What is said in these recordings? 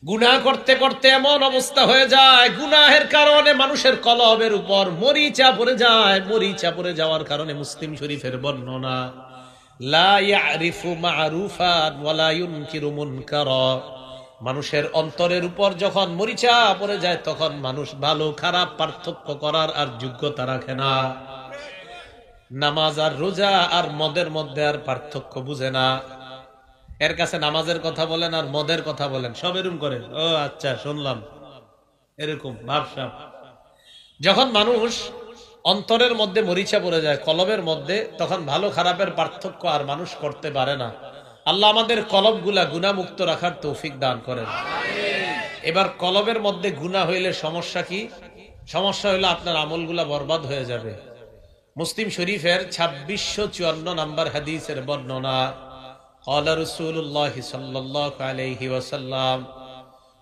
গুনাহ করতে করতে এমন অবস্থা হয়ে যায়, গুনাহের কারণে মানুষের কলবের উপর মরিচা পড়ে যায়। মরিচা পড়ে যাওয়ার কারণে মুসলিম শরীফের বর্ণনা, লা ইয়ারিফু মা'রুফান ওয়ালা ইউনকিরু মুনকারা। মানুষের অন্তরের উপর যখন মরিচা পড়ে যায়, তখন মানুষ ভালো খারাপ পার্থক্য করার আর যোগ্যতা রাখে না। নামাজ আর রোজা আর মদের মধ্যে আর পার্থক্য বুঝে না। এর কাছে নামাজের কথা বলেন আর মদের কথা বলেন, সব এরকম করেন, ও আচ্ছা শুনলাম, এরকম ভাবসাব। যখন মানুষ অন্তরের মধ্যে মরিচা পড়ে যায়, কলবের মধ্যে, তখন ভালো খারাপের পার্থক্য আর মানুষ করতে পারে না। আল্লাহ আমাদের কলবগুলা গুনাহমুক্ত রাখার তৌফিক দান করেন। এবার কলবের মধ্যে গুনাহ হইলে সমস্যা কি? সমস্যা হইলো আপনার আমলগুলা বরবাদ হয়ে যাবে। মুসলিম শরীফের 2654 নম্বর হাদিসের বর্ণনা, ক্বালা রাসূলুল্লাহ সাল্লাল্লাহু আলাইহি ওয়াসাল্লাম।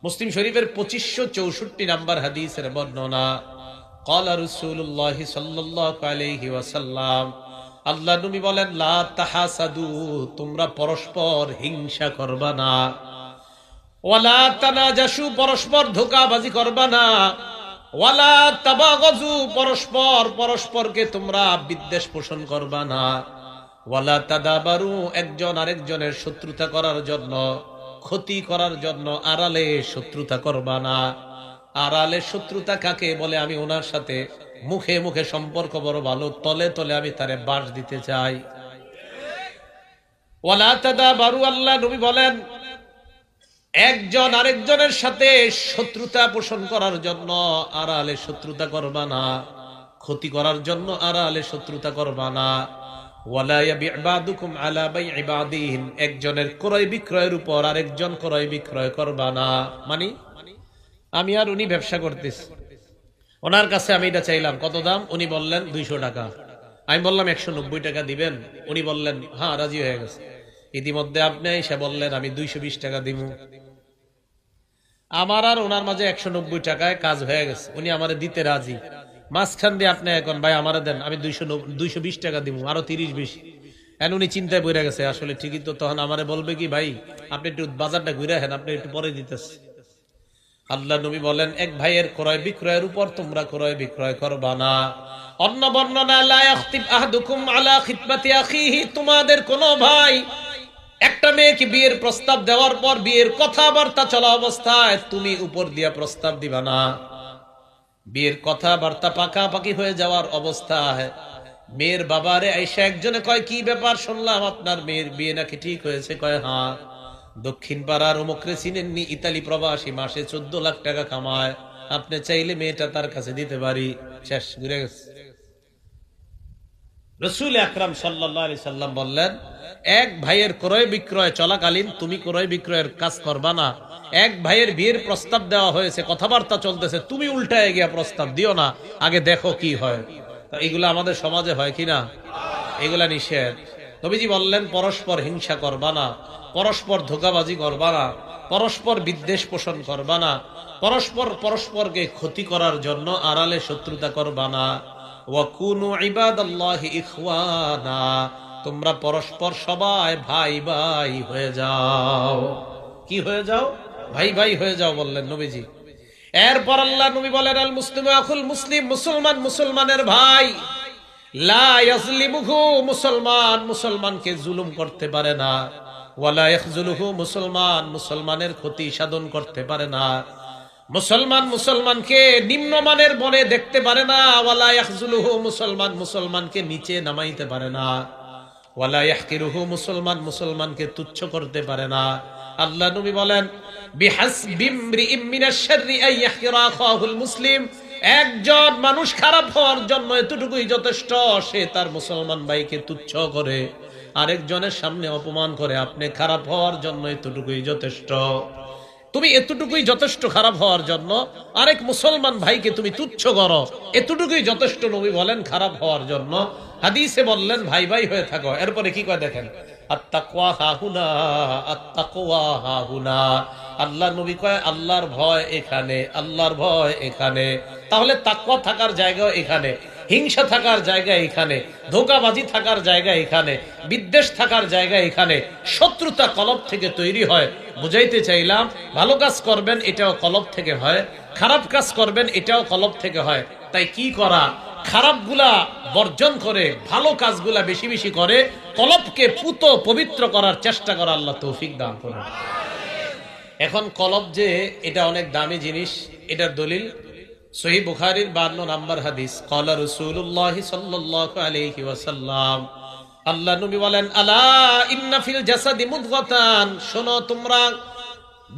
মুসলিম শরীফের 2564 নম্বর হাদিসের বর্ণনা, ক্বালা রাসূলুল্লাহ সাল্লাল্লাহু আলাইহি ওয়াসাল্লাম। আল্লাহ নবী বলেন, লা তাহাসাদু, তোমরা পরস্পর হিংসা করবা না। ওয়ালা তানাজাসু, পরস্পর ধোঁকাবাজি করবা না। ওয়ালা তাবাগাজু, পরস্পর পরস্পরকে তোমরা বিদ্বেষ পোষণ করবা না। ওয়ালা তাদাবারু, একজন আরেকজনের শত্রুতা করার জন্য, ক্ষতি করার জন্য আড়ালে শত্রুতা করবা না। আড়ালে শত্রুতা কাকে বলে? আমি ওনার সাথে মুখে মুখে সম্পর্ক বড় ভালো, তলে তলে আমি তারে বাস দিতে চাই। ওয়ালা তাদাবারু, আল্লাহ নবী বলেন, একজন আরেকজনের সাথে শত্রুতা পোষণ করার জন্য আড়ালে শত্রুতা করবা না, ক্ষতি করার জন্য আড়ালে শত্রুতা করবা না। ওয়ালা ইয়াবি'ু বা'দুকুম আলা বাই'i বা'দিন, একজনের ক্রয় বিক্রয়ের উপর আরেকজন ক্রয় বিক্রয় করবা না। মানে আমি আর উনি ব্যবসা করতেছি, ওনার কাছে আমি এটা চাইলাম, কত দাম? উনি বললেন 200 টাকা। আমি বললাম 190 টাকা দিবেন। উনি বললেন হ্যাঁ, রাজি হয়ে গেছে। ইতিমধ্যে আপনি এসে বললেন আমি 220 টাকা দিব। আমার আর ওনার মাঝে 190 টাকায় কাজ হয়ে গেছে, উনি আমারে দিতে রাজি। মাঝখান দিয়ে আপনি এখন ভাই আমারে দেন, আমি 220 টাকা দিব, আরো 30 বেশি। এখন উনি চিন্তায় পড়ে গেছে, আসলে ঠিকই তো। তখন আমারে বলবে কি, ভাই আপনি একটু বাজারটা ঘুরে আসেন, আপনি একটু পরে দিতেছে। আল্লাহ নবী বলেন, এক ভাইয়ের ক্রয় বিক্রয়ের উপর তোমরা ক্রয় বিক্রয় করবা না। অন্য বর্ণনা, লা ইয়াখতিব আহাদুকুম আলা খিতবাতি আখিহি, তোমাদের কোন ভাই একটা মেয়েকে বিয়ের প্রস্তাব দেওয়ার পর বিয়ের কথাবার্তা চলা অবস্থায় তুমি উপর দিয়া প্রস্তাব দিবা না। বিয়ের কথাবার্তা পাকাপাকি হয়ে যাওয়ার অবস্থায় মেয়ের বাবারে আইসা একজনে কয়, কি ব্যাপার, শুনলাম আপনার মেয়ের বিয়ে নাকি ঠিক হয়েছে। কয় হ্যাঁ। দক্ষিণ পাড়ার অমুকরে চিনেননি? ইতালি প্রবাসী, মাসে 14 লাখ টাকা কামায়, আপনি চাইলে মেয়েটা তার কাছে দিতে পারি। শেষ, ঘুরে গেছে। রাসূল আকরাম সাল্লাল্লাহু আলাইহি সাল্লাম বললেন, এক ভাইয়ের ক্রয় বিক্রয় চলাকালীন তুমি ক্রয় বিক্রয়ের কাজ করবা না। এক ভাইয়ের বিয়ের প্রস্তাব দেওয়া হয়েছে, কথাবার্তা চলতেছে, তুমি উল্টায় গিয়া প্রস্তাব দিও না, আগে দেখো কি হয়। তো এগুলা আমাদের সমাজে হয় কিনা? এগুলা নিষেধ। নবীজি বললেন, পরস্পর হিংসা করবা না, পরস্পর ধোঁকাবাজি করবা না, পরস্পর বিদ্বেষ পোষণ করবা না, পরস্পর পরস্পরকে ক্ষতি করার জন্য আড়ালে শত্রুতা করবা না। ওয়াকুনু ইবাদাল্লাহি ইখওয়ানা, তোমরা পরস্পর সবাই ভাই ভাই হয়ে যাও। কি হয়ে যাও? ভাই ভাই হয়ে যাও বললেন নবীজি। এরপর আল্লাহ নবী বলেন, আল মুসলিমু আখুল মুসলিম, মুসলমান মুসলমানের ভাই। লা ইয়াজলিমুহু, মুসলমান মুসলমানকে জুলুম করতে পারে না। ওয়ালা ইয়াখজুলুহু, মুসলমান মুসলমানের ক্ষতি সাধন করতে পারে না। মুসলমান মুসলমানকে নিম্নমানের বনে দেখতে পারে না। ওয়ালা ইয়াখজুলুহু, মুসলমান মুসলমানকে নিচে নামাইতে পারে না। ওয়ালা ইয়াহকিরুহু, মুসলমান মুসলমানকে তুচ্ছ করতে পারে না। আল্লাহ নবী বলেন, বিহাসবি ইমরিইম মিনাশ শাররি আন ইয়াহকিরা আখাহুল মুসলিম, একজন মানুষ খারাপ হওয়ার জন্য এতটুকুই যথেষ্ট, সে তার মুসলমান ভাইকে তুচ্ছ করে, আরেকজনের সামনে অপমান করে। আপনি খারাপ হওয়ার জন্য এতটুকুই যথেষ্ট। তুমি এতটুকুই যথেষ্ট খারাপ হওয়ার জন্য, আরেক মুসলমান ভাইকে তুমি তুচ্ছ করো, এতটুকুই যথেষ্ট। নবী বলেন খারাপ হওয়ার জন্য। হাদিসে বললেন ভাই ভাই হয়ে থাকো। এরপরে কি কয় দেখেন, আত্তাকওয়া হাহুনা, আত্তাকওয়া হাহুনা। আল্লাহ নবী কয় আল্লাহর ভয় এখানে, আল্লাহর ভয় এখানে। তাহলে তাকওয়া থাকার জায়গা এখানে, হিংসা থাকার জায়গা এখানে, ধোঁকাবাজি থাকার জায়গা এখানে, বিদ্বেষ থাকার জায়গা এখানে। শত্রুতা কলব থেকে তৈরি হয়, বুঝাইতে চাইলাম ভালো কাজ করবেন এটাও কলব থেকে হয়, খারাপ কাজ করবেন এটাও কলব থেকে হয়। তাই কি করা, খারাপগুলা বর্জন করে ভালো কাজগুলা বেশি বেশি করে কলবকে পুত পবিত্র করার চেষ্টা করা, আল্লাহ তৌফিক দান করেন। এখন কলব যে এটা অনেক দামি জিনিস, এটার দলিল সহিহ বুখারীর 52 নম্বর হাদিস, ক্বালা রাসূলুল্লাহ সাল্লাল্লাহু আলাইহি ওয়াসাল্লাম, আল্লাহ নবী বলেন, আলা ইন্না ফিল জাসাদি মুদগাতান, শোনো তোমরা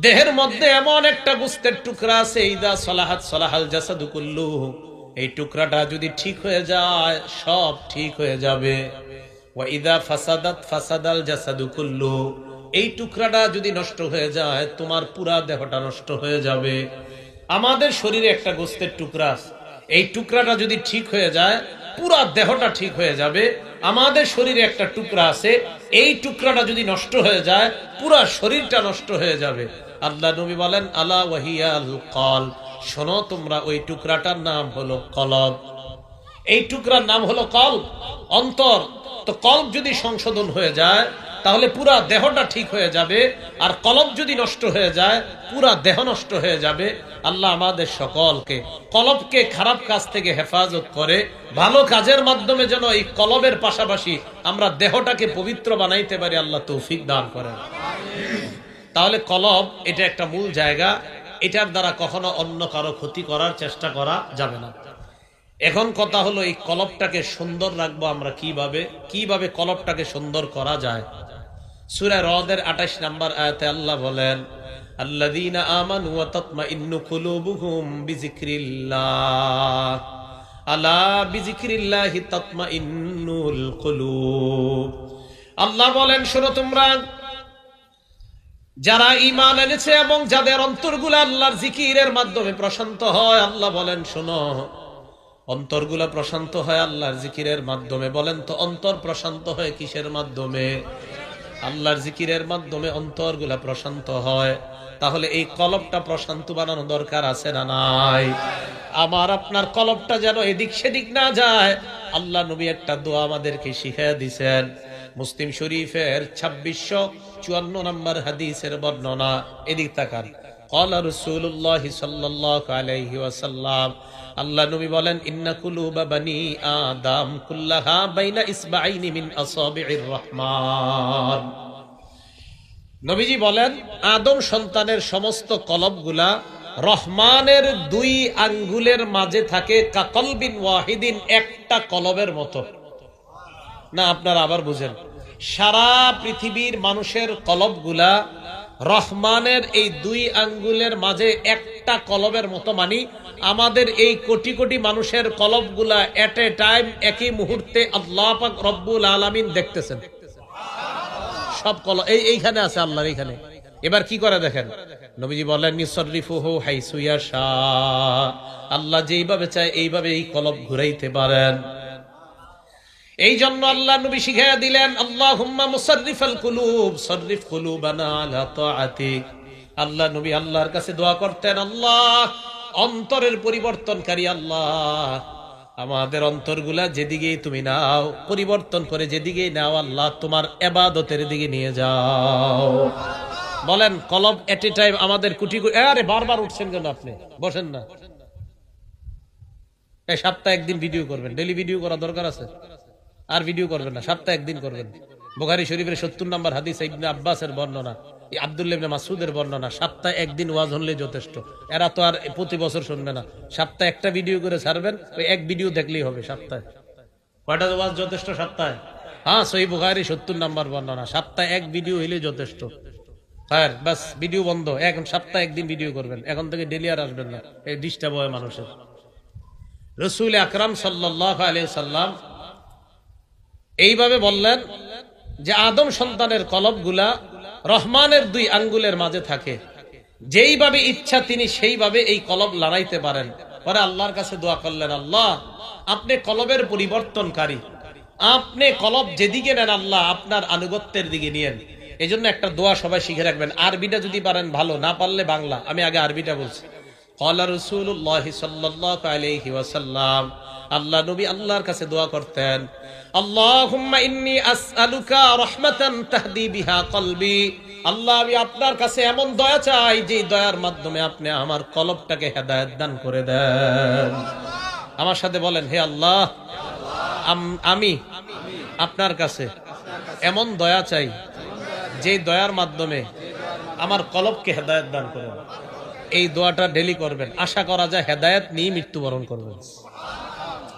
দেহের মধ্যে এমন একটা গোশতের টুকরা আছে, ইদা সালাহাত সালাহাল জাসাদু কুল্লুহু, এই টুকরাটা যদি ঠিক হয়ে যায় সব ঠিক হয়ে যাবে। ওয়া ইদা ফাসাদাত ফাসাদাল জাসাদু কুল্লুহু, এই টুকরাটা যদি নষ্ট হয়ে যায় তোমার পুরা দেহটা নষ্ট হয়ে যাবে। আমাদের শরীরে একটা গোশতের টুকরা আছে, এই টুকরাটা যদি ঠিক হয়ে যায় পুরা দেহটা ঠিক হয়ে যাবে। আমাদের শরীরে একটা টুকরা আছে, এই টুকরাটা যদি নষ্ট হয়ে যায় পুরা শরীরটা নষ্ট হয়ে যাবে। আল্লাহ নবী বলেন, আলা ওয়াহিয়াল কলব, শোনো তোমরা ওই টুকরাটার নাম হলো কলব। এই টুকরার নাম হলো কলব, অন্তর। তো কলব যদি সংশোধন হয়ে যায় তাহলে পুরা দেহটা ঠিক হয়ে যাবে, আর কলব যদি নষ্ট হয়ে যায় পুরা দেহ নষ্ট হয়ে যাবে। আল্লাহ আমাদের সকলকে কলবকে খারাপ কাজ থেকে হেফাজত করে ভালো কাজের মাধ্যমে যেন এই কলবের পাশাপাশি আমরা দেহটাকে পবিত্র বানাইতে পারি, আল্লাহ তৌফিক দান করেন। তাহলে কলব এটা একটা মূল জায়গা, এটার দ্বারা কখনো অন্য কারো ক্ষতি করার চেষ্টা করা যাবে না। এখন কথা হলো এই কলবটাকে সুন্দর রাখবো আমরা কিভাবে কলবটাকে সুন্দর করা যায়। সূরা রদের 28 নম্বর আয়াতে আল্লাহ বলেন, আল্লাযীনা আমানু ওয়া তাতমাইন্নু কুলুবুহুম বিযিকরিল্লাহ, আলা বিযিকরিল্লাহি তাতমাইন্নুল কুলুব। আল্লাহ বলেন, শোনো তোমরা যারা ঈমান এনেছে এবং যাদের অন্তরগুলো আল্লাহর জিকিরের মাধ্যমে প্রশান্ত হয়, আল্লাহ বলেন শোনো অন্তরগুলা প্রশান্ত হয় আল্লাহর জিকিরের মাধ্যমে। বলেন তো অন্তর প্রশান্ত হয় কিসের মাধ্যমে? আল্লাহর জিকিরের মাধ্যমে অন্তরগুলা প্রশান্ত হয়। তাহলে এই কলবটা প্রশান্ত বানানো দরকার আছে না নাই? আমার আপনার কলবটা যেন এদিক সেদিক না যায়, আল্লাহ নবী একটা দোয়া আমাদেরকে শিখিয়ে দিয়েছেন। মুসলিম শরীফের 2654 নম্বর হাদিসের বর্ণনা, এদিক তাকান। ক্বালা রাসূলুল্লাহ সাল্লাল্লাহু আলাইহি ওয়াসাল্লাম, আল্লাহ নবী বলেন, ইন্না কুলুবা বানি আদম কুল্লাহা বাইনা ইসবাইনি মিন আসাবির রহমান। নবীজি বলেন, আদম সন্তানের সমস্ত কলবগুলা রহমানের 2 আঙ্গুলের মাঝে থাকে, কাকলবিন ওয়াহিদিন, একটা কলবের মতো। না আপনারা আবার বুঝেন, সারা পৃথিবীর মানুষের কলবগুলা রহমানের এই 2 আঙ্গুলের মাঝে একটা কলবের মতো। মানি আমাদের এই কোটি কোটি মানুষের কলবগুলা এট এ টাইম, একই মুহূর্তে আল্লাহ পাক রব্বুল আলামিন দেখতেছেন। সব কলব এইখানে আছে আল্লাহর এইখানে। এবার কি করে দেখেন, নবীজি বলেন, ইউসাররিফুহু হাইসু ইয়াশা, আল্লাহ যেইভাবে চায় এইভাবে এই কলব ঘুরাইতে পারেন। এই জন্য আল্লাহ নবী শিখিয়ে দিলেন, আল্লাহুম্মা মুসাররিফাল কুলুব সাররিফ কুলুবানা আলা তাআতিক। আল্লাহ নবী আল্লাহর কাছে দোয়া করতেন, আল্লাহ অন্তরের পরিবর্তনকারী আল্লাহ, আমাদের অন্তরগুলা যেদিকেই তুমি নাও, পরিবর্তন করে যেদিকেই নাও আল্লাহ তোমার ইবাদতের দিকে নিয়ে যাও। বলেন কলব এট এ টাইম আমাদের কোটি কোটি। আরে বারবার উঠছেন কেন আপনি? বসেন না। এই সপ্তাহে একদিন ভিডিও করবেন, ডেইলি ভিডিও করা দরকার আছে। আর ভিডিও করবেন না, সপ্তাহে একদিন করবেন। বুখারী শরীফের 70 নম্বর হাদিস, ইবনে আব্বাসের বর্ণনা, আব্দুল্লাহ ইবনে মাসউদের বর্ণনা। সপ্তাহে একদিন ওয়াজ হলে যথেষ্ট। এরা তো আর প্রতি বছর শুনবে না। সপ্তাহে একটা ভিডিও করে ছাড়বেন, ওই এক ভিডিও দেখলেই হবে। সপ্তাহে কয়টা ওয়াজ যথেষ্ট? সপ্তাহে, হ্যাঁ, সহিহ বুখারী 70 নম্বর বর্ণনা, সপ্তাহে এক ভিডিও হইলে যথেষ্ট। হ্যাঁ, বাস ভিডিও বন্ধ। এখন সপ্তাহে একদিন ভিডিও করবেন, এখন থেকে ডেইলি আর আসবেন না, এই ডিস্টার্ব হয় মানুষের। রাসূল আকরাম সাল্লাল্লাহু আলাইহি সাল্লাম এইভাবে বললেন যে আদম সন্তানের কলবগুলা রহমানের 2 আঙ্গুলের মাঝে থাকে, যেইভাবে ইচ্ছা তিনি সেইভাবে এই কলব লড়াইতে পারেন। পরে আল্লাহর কাছে দোয়া করলেন, আল্লাহ আপনি কলবের পরিবর্তনকারী, আপনি কলব যেদিকে নেন আল্লাহ আপনার আনুগত্যের দিকে নিয়েন। এই জন্য একটা দোয়া সবাই শিখে রাখবেন, আরবিটা যদি পারেন ভালো, না পারলে বাংলা। আমি আগে আরবিটা বলছি। ক্বালা রাসূলুল্লাহ সাল্লাল্লাহু আলাইহি ওয়াসাল্লাম, আল্লাহ নবী আল্লাহর কাছে দোয়া করতেন, আল্লাহুম্মা ইন্নী আসআলুকা রাহমাতান তাহদি বিহা কলবি আল্লাহ আমি আপনার কাছে এমন দয়া চাই যে দয়ার মাধ্যমে আপনি আমার কলবটাকে হেদায়েত দান করে দেন। আমার সাথে বলেন, হে আল্লাহ, আমি আপনার কাছে এমন দয়া চাই যে দয়ার মাধ্যমে আমার কলবকে হেদায়েত দান করেন। এই দোয়াটা ডেলি করবেন, আশা করা যায় হেদায়েত নিয়ে মৃত্যুবরণ করবেন।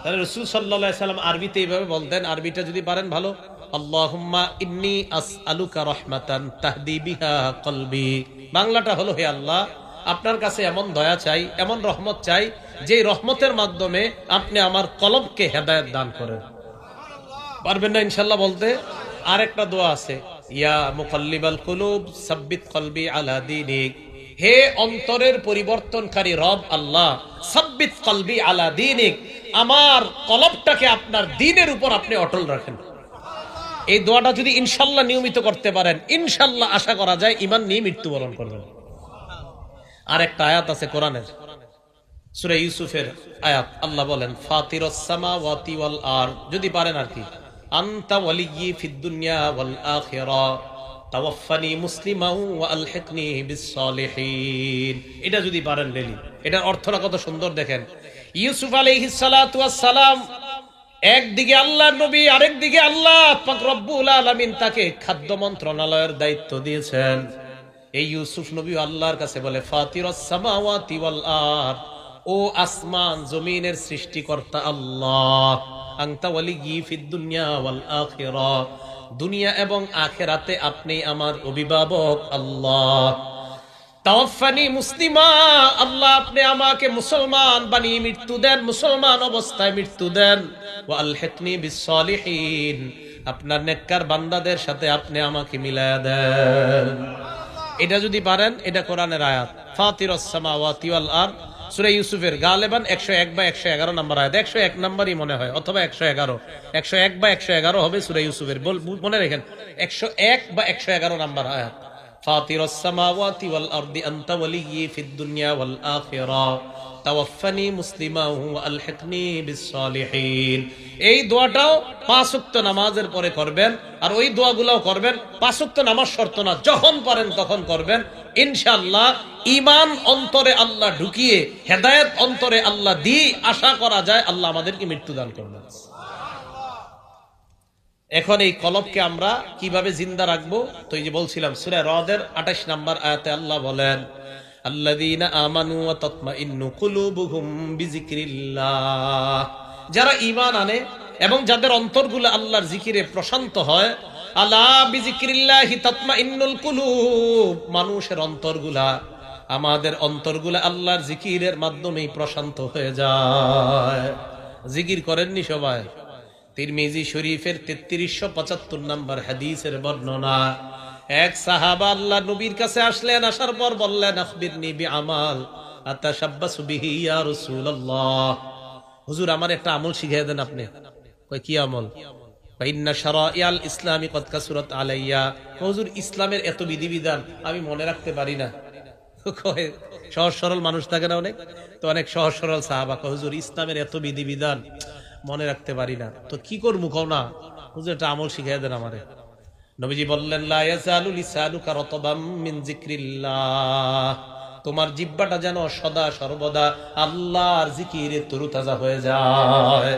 তাহলে রাসূল সাল্লাল্লাহু আলাইহি সাল্লাম আরবিতে এইভাবে বলতেন, আরবিটা যদি পারেন ভালো, আল্লাহুম্মা ইন্নী আসআলুকা রাহমাতান তাহদি বিহা কলবি। বাংলাটা হলো, হে আল্লাহ, আপনার কাছে এমন দয়া চাই, এমন রহমত চাই যে রহমতের মাধ্যমে আপনি আমার কলবকে হেদায়েত দান করেন। পারবেন না ইনশাআল্লাহ বলতে? আরেকটা দোয়া আছে, ইয়া মুকাল্লিবাল কুলুব সাব্বিত কলবি আলা দীনিক। হে অন্তরের পরিবর্তনকারী রব আল্লাহ, সাব্বিত কলবি আলা দীনিক, আমার কলবটাকে আপনার দ্বীনের উপর আপনি অটল রাখেন। এই দোয়াটা যদি ইনশাআল্লাহ নিয়মিত করতে পারেন, ইনশাআল্লাহ আশা করা যায় ঈমান নিয়ে মৃত্যুবরণ করবেন। আরেকটা আয়াত আছে কোরআনের, সূরা ইউসুফের আয়াত, আল্লাহ বলেন ফাতিরাস সামাওয়াতি ওয়াল আরদ, যদি পারেন আর কি, আনতা ওয়ালিয়্যি ফিদ দুনিয়া ওয়াল আখিরাহ তাওয়াফানি মুসলিমান ওয়া আলহিকনি বিস সালিহিন। এটা যদি পারেন ডেলি, এটার অর্থটা কত সুন্দর দেখেন। ইউসুফ আলাইহিস সালাতু ওয়াস সালাম একদিকে আল্লাহর নবী, আরেকদিকে আল্লাহ পাক রব্বুল আলামিন তাকে খাদ্য মন্ত্রণালয়ের দায়িত্ব দিয়েছেন। এই ইউসুফ নবী আল্লাহর কাছে বলে, ফাতিরাস সামাওয়াতি ওয়াল আরদ, ও আসমান জমিনের সৃষ্টিকর্তা আল্লাহ, আনতা ওয়ালিয়্যি ফিদ দুনিয়া ওয়াল আখিরাহ, দুনিয়া এবং আখিরাতে আপনি আমার অভিভাবক আল্লাহ। তাওয়াফানি মুসলিমা, আল্লাহ আপনি আমাকে মুসলমান বানিয়ে মৃত্যু দেন, মুসলমান অবস্থায় মৃত্যু দেন। ওয়া আলহিকনি বিস সালিহিন, আপনার নেককার বান্দাদের সাথে আপনি আমাকে মিলায়া দেন। এটা যদি পারেন, এটা কোরআনের আয়াত, ফাতিরাস সামাওয়াতি ওয়াল আরদ, সূরা ইউসুফের গালেবান 101 বা 111 নম্বর আয়াত, 101 নম্বরই মনে হয়, অথবা 101 বা 111 হবে সূরা ইউসুফের, মনে রাখেন 101 বা 111 নম্বর আয়াত। ফাতিরাস সামাওয়াতি ওয়াল আরদি আনতা ওয়ালিয়্যি ফিদ দুনিয়া ওয়াল আখিরাহ তাওয়াফানি মুসলিমান ওয়া আলহিকনি বিস সালিহিন। এই দোয়াটাও 5 ওয়াক্ত নামাজের পরে করবেন, আর ওই দোয়াগুলোও করবেন। 5 ওয়াক্ত নামাজ শর্ত না, যখন পারেন তখন করবেন। ইনশাআল্লাহ ঈমান অন্তরে আল্লাহ ঢুকিয়ে, হেদায়েত অন্তরে আল্লাহ দিয়ে আশা করা যায় আল্লাহ আমাদেরকে মৃত্যু দান করবেন। এখন এই কলবকে আমরা কিভাবে জিন্দা রাখবো? তো এই যে বলছিলাম, সূরা রদের 28 নম্বর আয়াতে আল্লাহ বলেন, আল্লাযীনা আমানু ওয়া তাতমাইন্নু কুলুবুহুম বিযিকরিল্লাহ, যারা ঈমান আনে এবং যাদের অন্তরগুলো আল্লাহর জিকিরে প্রশান্ত হয়, আলা বিযিকরিল্লাহি তাতমাইন্নুল কুলুব, মানুষের অন্তরগুলা, আমাদের অন্তরগুলা আল্লাহর জিকিরের মাধ্যমেই প্রশান্ত হয়ে যায়। জিকির করেননি সবাই? তিরমিজি শরীফের 3375 নম্বর হাদিসের বর্ণনা, এক সাহাবা আল্লাহ নবীর কাছে আসলেন, আসার পর বললেন, আখবিরনি বিআমাল আতাশাব্বাসু বিহি ইয়া রাসূলুল্লাহ, হুজুর আমার একটা আমল শিখিয়ে দেন আপনি। কয় কি আমল? ইন্না শারাইআল ইসলামি কদ কাসুরাত আলাইয়া, হুজুর ইসলামের এত বিধিবিধান আমি মনে রাখতে পারি না। কয় সহজ সরল মানুষ থাকে না অনেক, তো অনেক সহজ সরল সাহাবা কয়, হুজুর ইসলামের এত বিধিবিধান মনে রাখতে পারি না, তো কি করবো কও না, হুজুর একটা আমল শিখিয়ে দেন আমারে। নবীজি বললেন, লা ইয়াজালু লিসানুকা রাতবাম মিন যিকরিল্লাহ, তোমার জিহ্বাটা যেন সদা সর্বদা আল্লাহর জিকিরে তরুতাজা হয়ে যায়।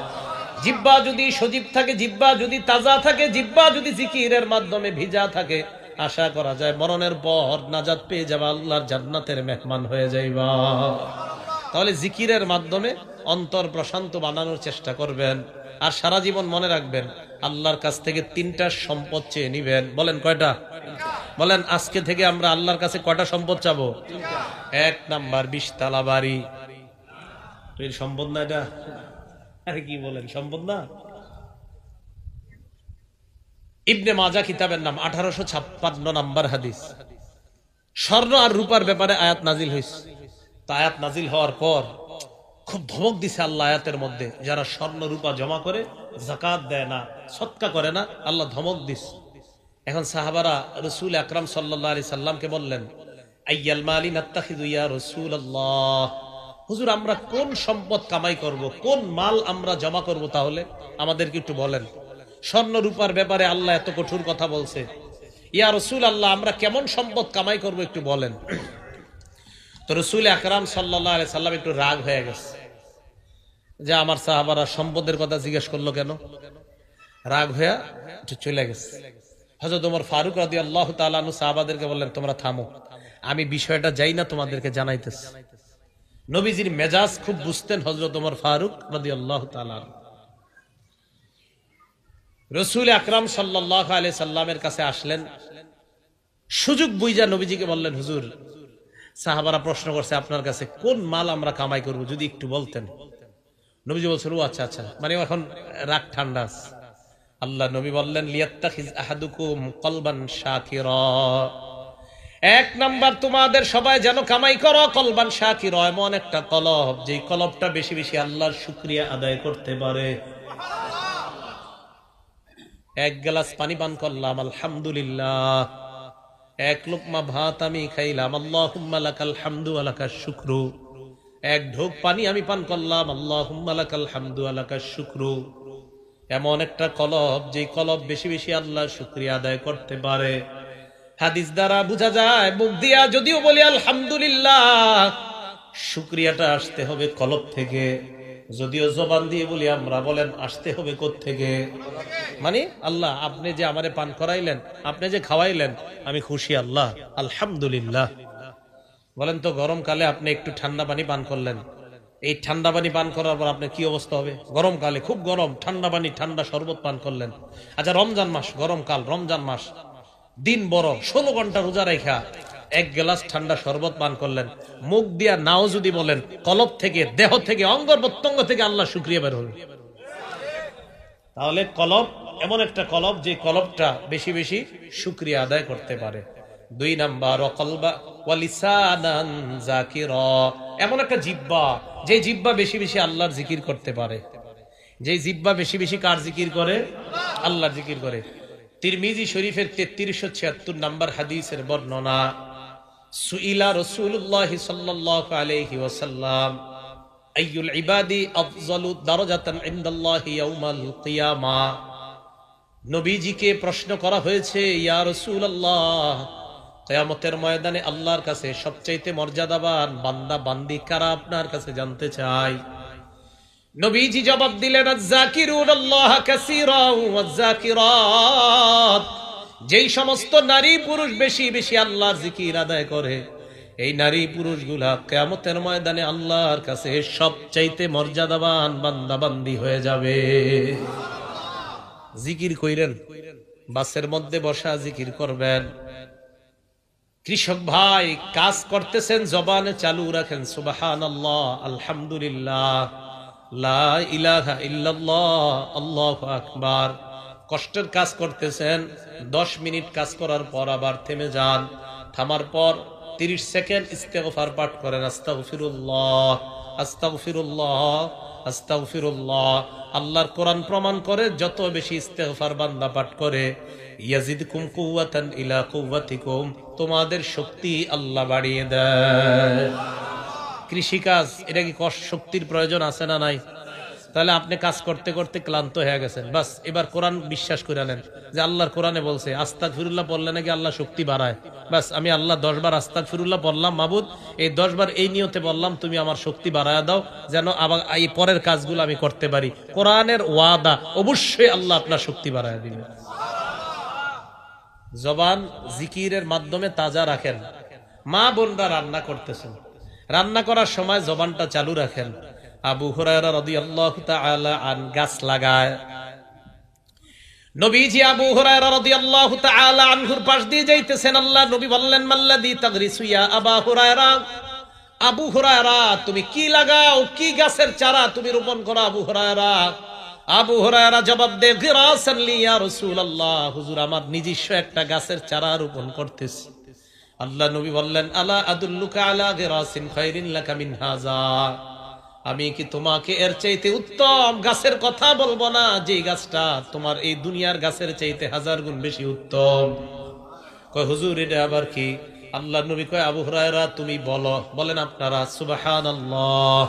জিহ্বা যদি সজীব থাকে, জিহ্বা যদি তাজা থাকে, জিহ্বা যদি জিকিরের মাধ্যমে ভিজা থাকে, আশা করা যায় মরণের পর নাজাত পেয়ে যাবা, আল্লাহর জান্নাতের মেহমান হয়ে যাইবা। তাহলে জিকিরের মাধ্যমে অন্তর প্রশান্ত বানানোর চেষ্টা করবেন। আর সারা জীবন মনে রাখবেন, আল্লাহর কাছ থেকে 3টা সম্পদ চেয়ে নিবেন। বলেন কয়টা? বলেন আজকে থেকে আমরা আল্লাহর কাছে কয়টা সম্পদ চাবো? 1 নাম্বার 20 তালা বাড়ি। সম্পদ না এটা? আরে কি বলেন, সম্পদ না? ইবনে মাজাহ কিতাবের নাম, 1856 নাম্বার হাদিস। স্বর্ণ আর রূপার ব্যাপারে আয়াত নাজিল হয়েছে। তা আয়াত নাজিল হওয়ার পর খুব ধমক দিছে আল্লাহ আয়াতের মধ্যে, যারা স্বর্ণ রূপা জমা করে, যাকাত দেয় না, সদকা করে না, আল্লাহ ধমক দিস। এখন সাহাবারা রাসূল আকরাম সাল্লাল্লাহু আলাইহি সাল্লামকে বললেন, আইয়াল মালি নাত্তাখিযু ইয়া রাসূলুল্লাহ, হুজুর আমরা কোন সম্পদ কামাই করব, কোন মাল আমরা জমা করব, তাহলে আমাদেরকে একটু বলেন। স্বর্ণ রূপার ব্যাপারে আল্লাহ এত কঠোর কথা বলছে, ইয়া রাসূলুল্লাহ, আমরা কেমন সম্পদ কামাই করব একটু বলেন। তো রাসূল আকরাম সাল্লাল্লাহু আলাইহি সাল্লাম একটু রাগ হয়ে গেছে যে আমার সাহাবারা সম্পদের কথা জিজ্ঞেস করলো কেন। রাগ হয়ে চলে গেছে। হযরত ওমর ফারুক রাদিয়াল্লাহু তাআলা আনহু সাহাবাদেরকে বললেন, তোমরা থামো, আমি বিষয়টা যাই না তোমাদেরকে জানাইতেছি। নবীজির মেজাজ খুব বুঝতেন হযরত ওমর ফারুক রাদিয়াল্লাহু তাআলা। রাসূল আকরাম সাল্লাল্লাহু আলাইহি সাল্লামের কাছে আসলেন, সুযোগ বুঝা নবীজিকে বললেন, হুজুর সাহাবারা প্রশ্ন করছে আপনার কাছে কোন মাল আমরা কামাই করব, যদি একটু বলতেন। নবীজি বলছেন, ও আচ্ছা আচ্ছা, মানে এখন রাগ ঠান্ডা। আল্লাহ নবী বললেন, লিয়াত্তাখিজ আহাদুকুম কলবান শাকিরা, এক নাম্বার তোমাদের সবাই যেন কামাই করো কলবান শাকিরা, এমন একটা কলব যেই কলবটা বেশি বেশি আল্লাহর শুকরিয়া আদায় করতে পারে। এক গ্লাস পানি পান করলাম, আলহামদুলিল্লাহ। এক লোকমা ভাত আমি খাইলাম, আল্লাহুম্মা লাকাল হামদু ওয়া লাকাশ শুকরু। এক ঢোক পানি আমি পান করলাম, আল্লাহুম্মা লাকাল হামদু ওয়া লাকাশ শুকরু। এমন একটা কলব যে কলব বেশি বেশি আল্লাহর শুকরিয়া আদায় করতে পারে। হাদিস দ্বারা বোঝা যায়, মুখ দিয়া যদিও বলি আলহামদুলিল্লাহ, শুকরিয়াটা আসতে হবে কলব থেকে। যদিও জবান দিয়ে বলি আমরা, বলেন আসতে হবে কোত্থেকে? মানে আল্লাহ, আপনি যে আমারে পান করাইলেন, আপনি যে খাওয়াইলেন, আমি খুশি আল্লাহ, আলহামদুলিল্লাহ। বলেন তো গরমকালে আপনি একটু ঠান্ডা পানি পান করলেন, এই ঠান্ডা পানি পান করার পর আপনার কি অবস্থা হবে? গরমকালে খুব গরম, ঠান্ডা পানি ঠান্ডা শরবত পান করলেন। আচ্ছা রমজান মাস, গরমকাল, রমজান মাস, দিন বড়, 16 ঘন্টা রোজা রেখা এক গ্লাস ঠান্ডা শরবত পান করলেন। মুখ দিয়া নাও যদি বলেন, কলব থেকে, দেহ থেকে, অঙ্গ প্রত্যঙ্গ থেকে আল্লাহ শুকরিয়া বের হবে। তাহলে কলব এমন একটা কলব যে কলবটা বেশি বেশি শুকরিয়া আদায় করতে পারে। দুই নাম্বার, ওয়াকলবা ওয়ালিসানান যাকিরা, এমন একটা জিহ্বা যে জিহ্বা বেশি বেশি আল্লাহর জিকির করতে পারে। যে জিহ্বা বেশি বেশি কার জিকির করে? আল্লাহর জিকির করে। তিরমিজি শরীফের 3376 নাম্বার হাদিসের বর্ণনা, সুইলা রাসূলুল্লাহ সাল্লাল্লাহু আলাইহি ওয়াসাল্লাম আইয়ুল ইবাদি আফযালু দারাজাতান ইনদাল্লাহি ইয়াউমাল কিয়ামা। নবীজিকে প্রশ্ন করা হয়েছে, ইয়া রাসূলুল্লাহ, কিয়ামতের ময়দানে আল্লাহর কাছে সবচাইতে মর্যাদাবান বান্দা বান্দি কারা আপনার কাছে জানতে চাই। নবীজি জবাব দিলেন, আয-যাকিরুনাল্লাহ কাসীরান ওয়াজ-যাকিরাত, যেই সমস্ত নারী পুরুষ বেশি বেশি আল্লাহর জিকির আদায় করে, এই নারী পুরুষগুলা কিয়ামতের ময়দানে আল্লাহর কাছে সবচাইতে মর্যাদাবান বান্দা বান্দি হয়ে যাবে। জিকির কইরেন, বাসের মধ্যে বসা জিকির করবেন। কৃষক ভাই কাজ করতেছেন, জবানে চালু রাখেন সুবহানাল্লাহ, আলহামদুলিল্লাহ, লা ইলাহা ইল্লাল্লাহ, আল্লাহু আকবার। কষ্টের কাজ করতেছেন, 10 মিনিট কাজ করার পর আবার থেমে যান, থামার পর 30 সেকেন্ড ইস্তেগফার পাঠ করেন, আস্তাগফিরুল্লাহ, আস্তাগফিরুল্লাহ, আস্তাগফিরুল্লাহ। আল্লাহর কোরআন প্রমাণ করে, যত বেশি ইস্তেগফার বান্দা পাঠ করে, ইয়াজিদকুম কুওয়াতান ইলা কুওয়াতিকুম, তোমাদের শক্তি আল্লাহ বাড়িয়ে দেয়। কৃষিকাজ, এটা কি শক্তির প্রয়োজন আছে না নাই? তাহলে আপনি কাজ করতে করতে ক্লান্ত হয়ে গেছেন, বাস এবার কোরআন বিশ্বাস করে নেন যে আল্লাহর কোরআনে বলছে আস্তাগফিরুল্লাহ পড়লে নাকি আল্লাহ শক্তি বাড়ায়। বাস আমি আল্লাহ 10 বার আস্তাগফিরুল্লাহ পড়লাম, মাবুদ এই 10 বার এই নিয়তে বললাম, তুমি আমার শক্তি বাড়ায় দাও, যেন আবার এই পরের কাজগুলো আমি করতে পারি। কোরআনের ওয়াদা, অবশ্যই আল্লাহ আপনার শক্তি বাড়ায় দিবে। জবান জিকিরের মাধ্যমে তাজা রাখেন। মা বোনরা রান্না করতেছেন, রান্না করার সময় জবানটা চালু রাখেন। আবু হুরায়রা রাদিয়াল্লাহু তাআলা আন গাছ লাগায়, নবীজি আবু হুরায়রা রাদিয়াল্লাহু তাআলা আনহুর পাশ দিয়ে যাইতেছেন। আল্লাহ নবী বললেন, মাল্লাযী তাগরিসু ইয়া আবা হুরায়রা, আবু হুরায়রা তুমি কি লাগাও, কি গাছের চারা তুমি রোপণ করো আবু হুরায়রা? আবু হুরায়রা জবাব দেয়, গিরাসান লি ইয়া রাসূলুল্লাহ, হুজুর আমার নিজস্ব একটা গাছের চারা রোপণ করতেছি। আল্লাহ নবী বললেন, আলা আদুল্লুকা আলা গিরাসিন খায়রিন লাকা মিন হাযা, আমি কি তোমাকে এর চাইতে উত্তম গাছের কথা বলবো না, যে গাছটা তোমার এই দুনিয়ার গাছের চাইতে 1000 গুণ বেশি উত্তম? কয় হুজুর এটা আবার কি? আল্লাহ নবী কয়, আবু হুরায়রা তুমি বলো। বলেন আপনারা, সুবহানাল্লাহ,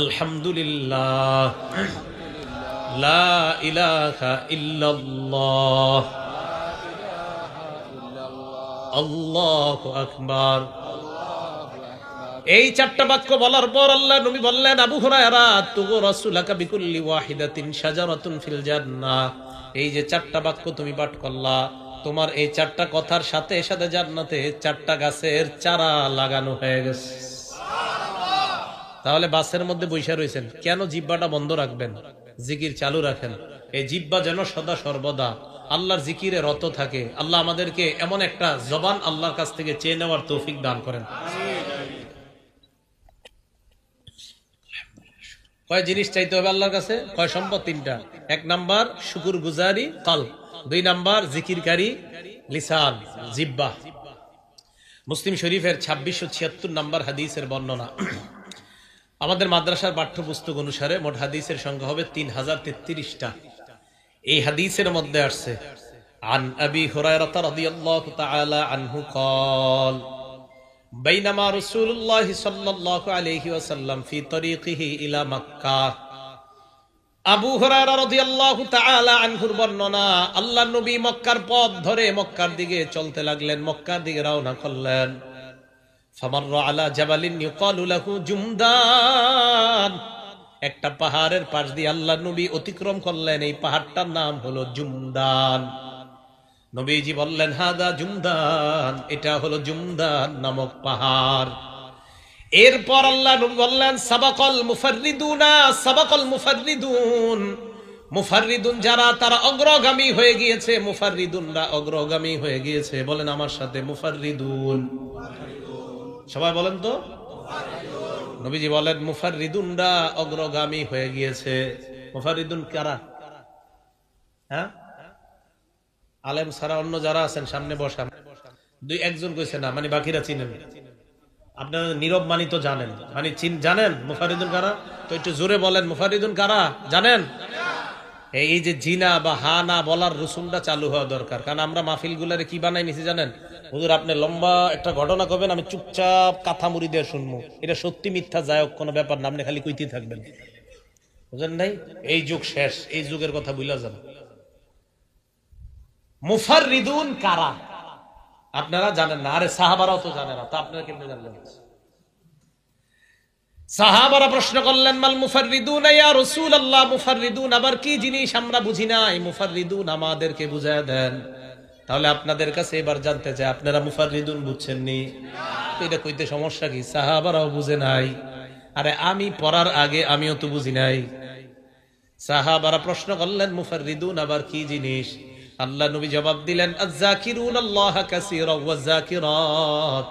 আলহামদুলিল্লাহ, লা ইলাহা ইল্লাল্লাহ, আল্লাহু আকবার। এই চারটা বাক্য বলার পর আল্লাহ নবী বললেন, আবু হুরায়রা তুগু রাসূলাকা বিকুল্লি ওয়াহিদাতিন শাজারাতুন ফিল জান্নাহ। এই যে চারটা বাক্য তুমি পাঠ করলা, তোমার এই চারটা কথার সাথে সাথে জান্নাতে চারটা গাছের চারা লাগানো হয়ে গেছে। তাহলে বাসের মধ্যে বৈশা রয়েছেন কেন? জিহ্বাটা বন্ধ রাখবেন, জিকির চালু রাখেন। এই জিহ্বা যেন সদা সর্বদা আল্লাহর জিকিরে রত থাকে। আল্লাহ আমাদেরকে এমন একটা জবান আল্লাহর কাছ থেকে চেয়ে নেওয়ার তৌফিক দান করেন। কয় জিনিস চাইতে হবে আল্লাহর কাছে? কয় সম্পদ? তিনটা। এক নাম্বার শুকুর গুজারি কলব, দুই নাম্বার জিকিরকারী লিসান জিহ্বা। মুসলিম শরীফের 2676 নাম্বার হাদিসের বর্ণনা। আমাদের মাদ্রাসার পাঠ্যপুস্তক অনুসারে মোট হাদিসের সংখ্যা হবে 3033টা। এই হাদিসের মধ্যে আসছে আন আবি হুরায়রা রাদিয়াল্লাহু তাআলা আনহু قال بينما رسول الله صلى الله عليه وسلم في طريقه الى مكة। আবু হুরায়রা রাদিয়াল্লাহু তাআলা আনহুর বর্ণনা, আল্লাহর নবী মক্কার পথ ধরে মক্কার দিকে চলতে লাগলেন, মক্কার দিকে রওনা করলেন। ফামাররা আলা জাবালিন ইউকালু লাহু জুমদান। একটা পাহাড়ের পাশ দিয়ে আল্লাহর নবী অতিক্রম করলেন, এই পাহাড়টার নাম হলো জুমদান। নবীজি বললেন, হাদা জুমদান, এটা হলো জুমদান নামক পাহাড়। এরপর আল্লাহ নবী বললেন, সাবাকাল মুফাররিদুনা, সাবাকাল মুফাররিদুন। মুফাররিদুন যারা, তারা অগ্রগামী হয়ে গিয়েছে। মুফাররিদুনরা অগ্রগামী হয়ে গিয়েছে। বলেন আমার সাথে, মুফাররিদুন। সবাই বলেন তো। নবীজি বলেন, মুফাররিদুনরা অগ্রগামী হয়ে গিয়েছে। মুফাররিদুন কারা? হ্যাঁ, আলেম ছাড়া অন্য যারা আছেন সামনে বসান। দুই একজন কইছে না, মানে বাকিরা চিনেন। আপনারা নীরব মানি তো জানেন, মানে জানেন মুফাররিদুন কারা? তো একটু জোরে বলেন, মুফাররিদুন কারা জানেন? এই যে জিনা বা হা না বলার রসুমটা চালু হওয়া দরকার। কারণ আমরা মাহফিল গুলারে কি বানাই নিছি জানেন? হুজুর আপনি লম্বা একটা ঘটনা কবেন, আমি চুপচাপ কাঁথা মুড়ি দিয়ে শুনবো। এটা সত্যি মিথ্যা যাই হোক কোনো ব্যাপার না, আপনি খালি কইতেই থাকবেন। বুঝেন নাই? এই যুগ শেষ, এই যুগের কথা ভুলা যান। মুফাররিদুন কারা আপনারা জানেন না? আরে সাহাবারাও তো জানে না, তা আপনারা কেমনে জানলেন? সাহাবারা প্রশ্ন করলেন, মাল মুফাররিদুন ইয়া রাসূলুল্লাহ, মুফাররিদুন আবার কি জিনিস? আমরা বুঝি নাই, মুফাররিদুন আমাদেরকে বুঝায় দেন। তাহলে আপনাদের কাছে এবার জানতে চাই, আপনারা মুফাররিদুন বুঝছেন নি? এটা কইতে সমস্যা কি? সাহাবারাও বুঝে নাই। আরে আমি পড়ার আগে আমিও তো বুঝি নাই। সাহাবারা প্রশ্ন করলেন, মুফাররিদুন আবার কি জিনিস? আল্লাহ নবী জবাব দিলেন, আয-যাকিরুনাল্লাহ কাসীরা ওয়াজ-যাকিরাত।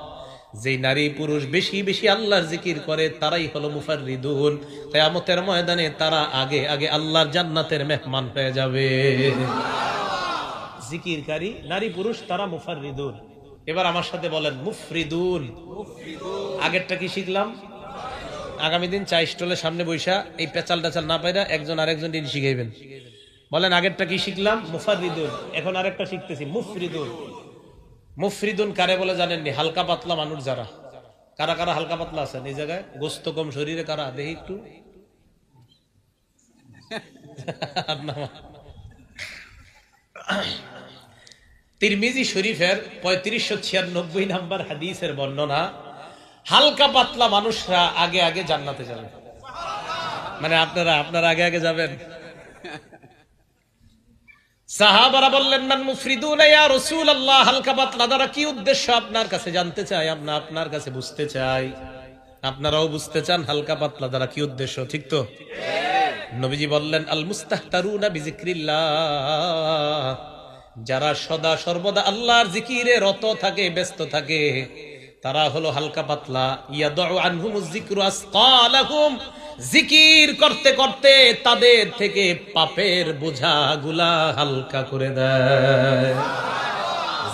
যে নারী পুরুষ বেশি বেশি আল্লাহর জিকির করে তারাই হলো মুফাররিদুন। কিয়ামতের ময়দানে তারা আগে আগে আল্লাহর জান্নাতের মেহমান হয়ে যাবে। জিকিরকারী নারী পুরুষ তারা মুফাররিদুন। এবার আমার সাথে বলেন, মুফরিদুন। আগেরটা কি শিখলাম? আগামী দিন চা স্টলের সামনে বৈশা এই পেচাল টাচাল না পাইরা একজন আরেকজন দিন শিখাইবেন। বলেন আগেরটা কি শিখলাম? মুফাররিদুন। এখন আরেকটা শিখতেছি, মুফরিদুন। মুফরিদুন কারে বলে জানেননি? হালকা পাতলা মানুষ যারা। কারা কারা হালকা পাতলা আছেন এই জায়গায়? গোস্ত কম শরীরে কারা? দেখি একটু। তিরমিজি শরীফের 3596 নাম্বার হাদিসের বর্ণনা, হালকা পাতলা মানুষরা আগে আগে জান্নাতে যাবে। মানে আপনারা আগে আগে যাবেন। সাহাবারা বললেন, মান মুফরিদুন ইয়া রাসূলুল্লাহ, হালকা পাতলা দ্বারা কি উদ্দেশ্য আপনার কাছে জানতে চাই, আপনার কাছে বুঝতে চাই। আপনারাও বুঝতে চান হালকা পাতলা দ্বারা কি উদ্দেশ্য, ঠিক তো? নবীজি বললেন, আল মুস্তাহতারুনা বিযিকরিল্লাহ, যারা সদা সর্বদা আল্লাহর জিকিরে রত থাকে, ব্যস্ত থাকে, তারা হলো হালকা পাতলা। ইয়াদউ আনহুমুজ যিকরু আসকালাহুম, জিকির করতে করতে তাদের থেকে পাপের বোঝাগুলা হালকা করে দেয়।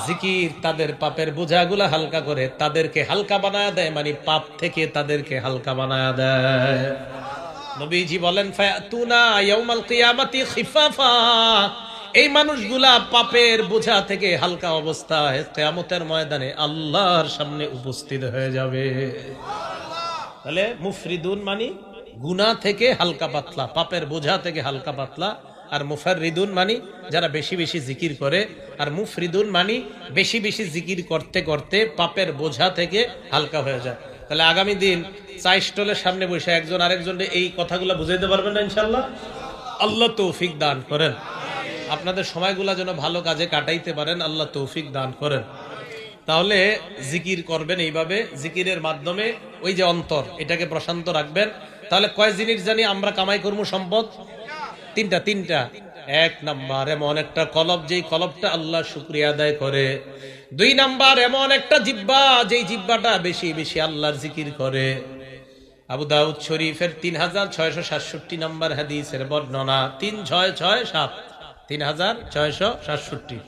জিকির তাদের পাপের বোঝাগুলা হালকা করে, তাদেরকে হালকা বানায় দেয়, মানে পাপ থেকে তাদেরকে হালকা বানায় দেয়। নবীজি বলেন, ফায়াতুনা ইয়াউমাল কিয়ামাতি খিফাফা, এই মানুষগুলা পাপের বোঝা থেকে হালকা অবস্থায় কিয়ামতের ময়দানে আল্লাহর সামনে উপস্থিত হয়ে যাবে। তাহলে মুফরিদুন মানে গুনাহ থেকে হালকা পাতলা, পাপের বোঝা থেকে হালকা পাতলা, আর মুফাররিদুন মানি যারা বেশি বেশি জিকির করে, আর মুফরিদুন মানি বেশি বেশি জিকির করতে করতে পাপের বোঝা থেকে হালকা হয়ে যায়। তাহলে আগামী দিন চাই স্টলের সামনে বসে একজন আরেকজনকে এই কথাগুলো বুঝাইতে পারবেন না ইনশাআল্লাহ। আল্লাহ তৌফিক দান করেন, আপনাদের সময়গুলা যেন ভালো কাজে কাটাইতে পারেন, আল্লাহ তৌফিক দান করেন। তাহলে জিকির করবেন এইভাবে, জিকিরের মাধ্যমে ওই যে অন্তর এটাকে প্রশান্ত রাখবেন। তাহলে কয় জিনিস জানি আমরা কামাই করবো সম্পদ? তিনটা। এক নাম্বার এমন একটা কলব, যেই কলবটা আল্লাহ শুকরিয়া আদায় করে। 2 নাম্বার এমন একটা জিহ্বা, যেই জিহ্বাটা বেশি বেশি আল্লাহর জিকির করে। আবু দাউদ শরীফের 3667 নম্বর হাদিসের বর্ণনা, 3667, 3667।